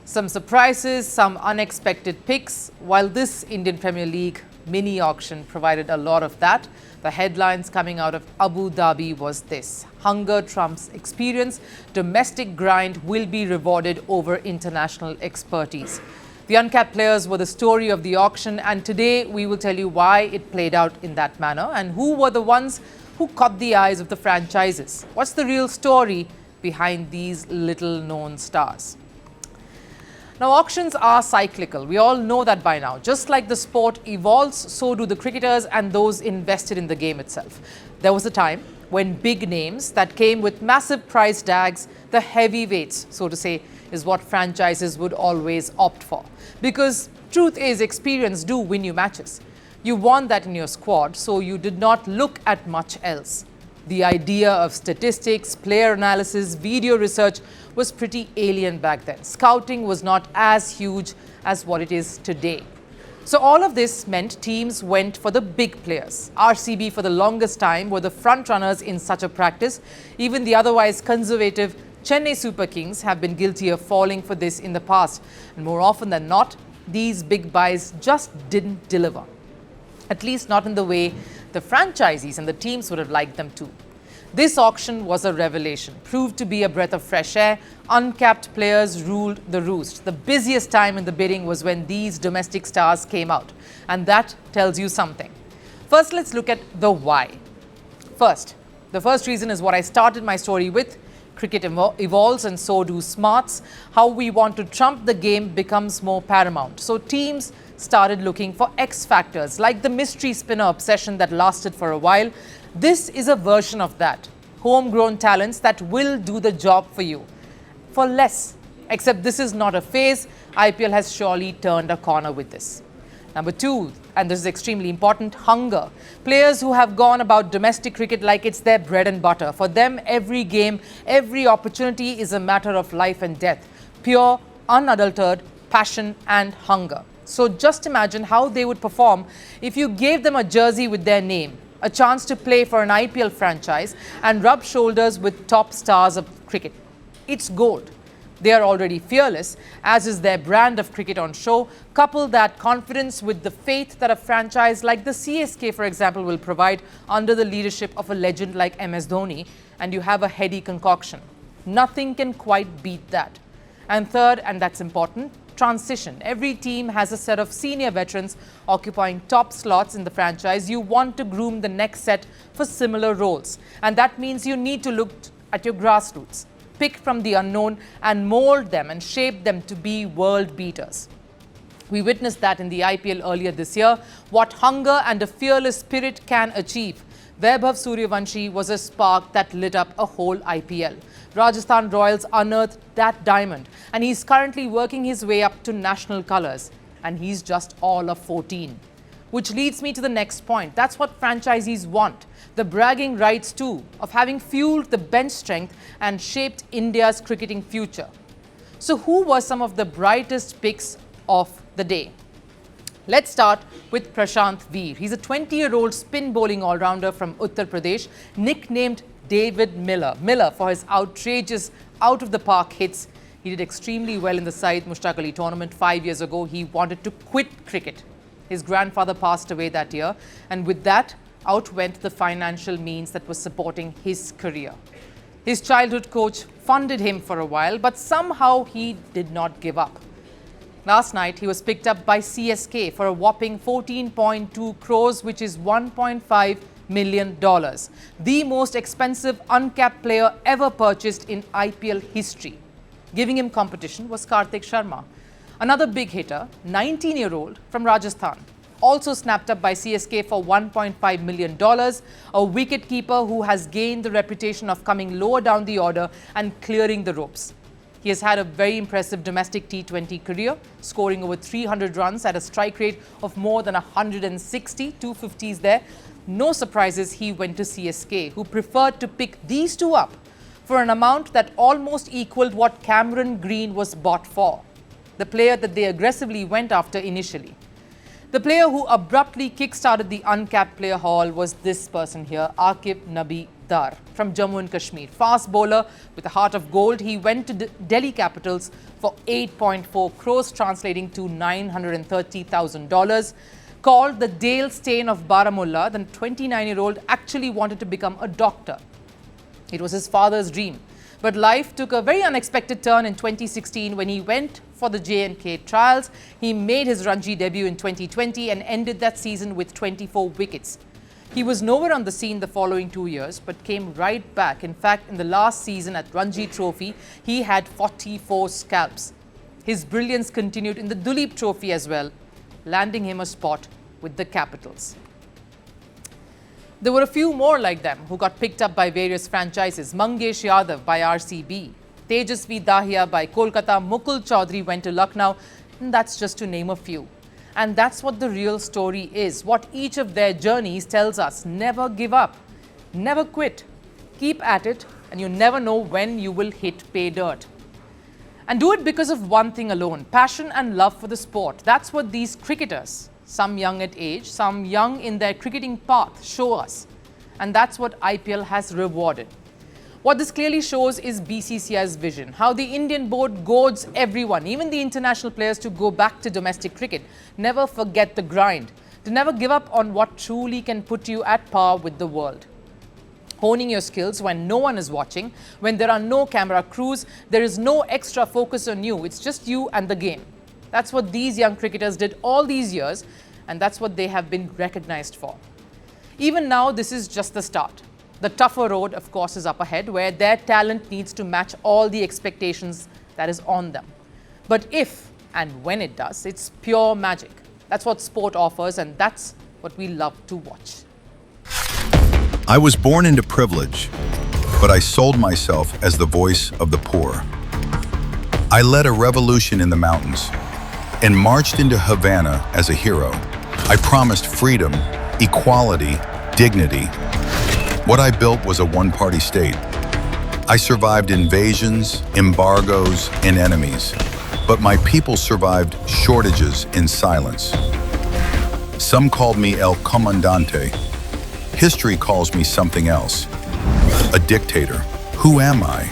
Some surprises, some unexpected picks. While this Indian Premier League mini auction provided a lot of that, the headlines coming out of Abu Dhabi was this: hunger trumps experience, domestic grind will be rewarded over international expertise. The uncapped players were the story of the auction, and today we will tell you why it played out in that manner and who were the ones who caught the eyes of the franchises. What's the real story behind these little-known stars? Now, auctions are cyclical. We all know that by now. Just like the sport evolves, so do the cricketers and those invested in the game itself. There was a time when big names that came with massive price tags, the heavyweights, so to say, is what franchises would always opt for. Because truth is, experience do win you matches. You want that in your squad, so you did not look at much else. The idea of statistics, player analysis, video research was pretty alien back then. Scouting was not as huge as what it is today. So all of this meant teams went for the big players. RCB for the longest time were the front runners in such a practice. Even the otherwise conservative Chennai Super Kings have been guilty of falling for this in the past. And more often than not, these big buys just didn't deliver. At least not in the way the franchisees and the teams would have liked them to. This auction was a revelation, proved to be a breath of fresh air. Uncapped players ruled the roost. The busiest time in the bidding was when these domestic stars came out, and that tells you something. First, let's look at the why. The first reason is what I started my story with. Cricket evolves and so do smarts. How we want to trump the game becomes more paramount. So teams started looking for X factors, like the mystery spinner obsession that lasted for a while. This is a version of that. Homegrown talents that will do the job for you for less. Except this is not a phase. IPL has surely turned a corner with this. Number two, and this is extremely important, hunger. Players who have gone about domestic cricket like it's their bread and butter. For them, every game, every opportunity is a matter of life and death. Pure, unadulterated passion and hunger. So just imagine how they would perform if you gave them a jersey with their name, a chance to play for an IPL franchise and rub shoulders with top stars of cricket. It's gold. They are already fearless, as is their brand of cricket on show. Couple that confidence with the faith that a franchise like the CSK, for example, will provide under the leadership of a legend like MS Dhoni, and you have a heady concoction. Nothing can quite beat that. And third, and that's important, transition. Every team has a set of senior veterans occupying top slots in the franchise. You want to groom the next set for similar roles. And that means you need to look at your grassroots, pick from the unknown and mold them and shape them to be world beaters. We witnessed that in the IPL earlier this year, what hunger and a fearless spirit can achieve. Vaibhav Suryavanshi was a spark that lit up a whole IPL. Rajasthan Royals unearthed that diamond, and he's currently working his way up to national colours. And he's just all of 14. Which leads me to the next point. That's what franchisees want. The bragging rights too, of having fueled the bench strength and shaped India's cricketing future. So who were some of the brightest picks of the day? Let's start with Prashant Veer. He's a 20-year-old spin bowling all-rounder from Uttar Pradesh, nicknamed David Miller for his outrageous out-of-the-park hits. He did extremely well in the Syed Mushtaq Ali tournament 5 years ago. He wanted to quit cricket. His grandfather passed away that year, and with that, out went the financial means that was supporting his career. His childhood coach funded him for a while, but somehow he did not give up. Last night, he was picked up by CSK for a whopping 14.2 crores, which is $1.5 million. The most expensive uncapped player ever purchased in IPL history. Giving him competition was Kartik Sharma, another big hitter, 19-year-old from Rajasthan, also snapped up by CSK for $1.5 million, a wicketkeeper who has gained the reputation of coming lower down the order and clearing the ropes. He has had a very impressive domestic T20 career, scoring over 300 runs at a strike rate of more than 160, 250s there. No surprises he went to CSK, who preferred to pick these two up for an amount that almost equaled what Cameron Green was bought for, the player that they aggressively went after initially. The player who abruptly kick-started the uncapped player haul was this person here, Auqib, Nabi, Dar from Jammu and Kashmir. Fast bowler with a heart of gold, he went to Delhi Capitals for 8.4 crores, translating to $930,000. Called the Dale Steyn of Baramulla, the 29-year-old actually wanted to become a doctor. It was his father's dream. But life took a very unexpected turn in 2016 when he went for the J&K trials. He made his Ranji debut in 2020 and ended that season with 24 wickets. He was nowhere on the scene the following 2 years, but came right back. In fact, in the last season at Ranji Trophy, he had 44 scalps. His brilliance continued in the Duleep Trophy as well, landing him a spot with the Capitals. There were a few more like them who got picked up by various franchises. Mangesh Yadav by RCB, Tejasvi Dahiya by Kolkata, Mukul Chaudhary went to Lucknow, and that's just to name a few. And that's what the real story is, what each of their journeys tells us. Never give up, never quit, keep at it, and you never know when you will hit pay dirt. And do it because of one thing alone, passion and love for the sport. That's what these cricketers, some young at age, some young in their cricketing path, show us. And that's what IPL has rewarded. What this clearly shows is BCCI's vision, how the Indian board goads everyone, even the international players, to go back to domestic cricket. Never forget the grind, to never give up on what truly can put you at par with the world. Honing your skills when no one is watching, when there are no camera crews, there is no extra focus on you, it's just you and the game. That's what these young cricketers did all these years, and that's what they have been recognized for. Even now, this is just the start. The tougher road, of course, is up ahead, where their talent needs to match all the expectations that is on them. But if and when it does, it's pure magic. That's what sport offers, and that's what we love to watch. I was born into privilege, but I sold myself as the voice of the poor. I led a revolution in the mountains and marched into Havana as a hero. I promised freedom, equality, dignity. What I built was a one-party state. I survived invasions, embargoes, and enemies, but my people survived shortages in silence. Some called me El Comandante. History calls me something else. A dictator. Who am I?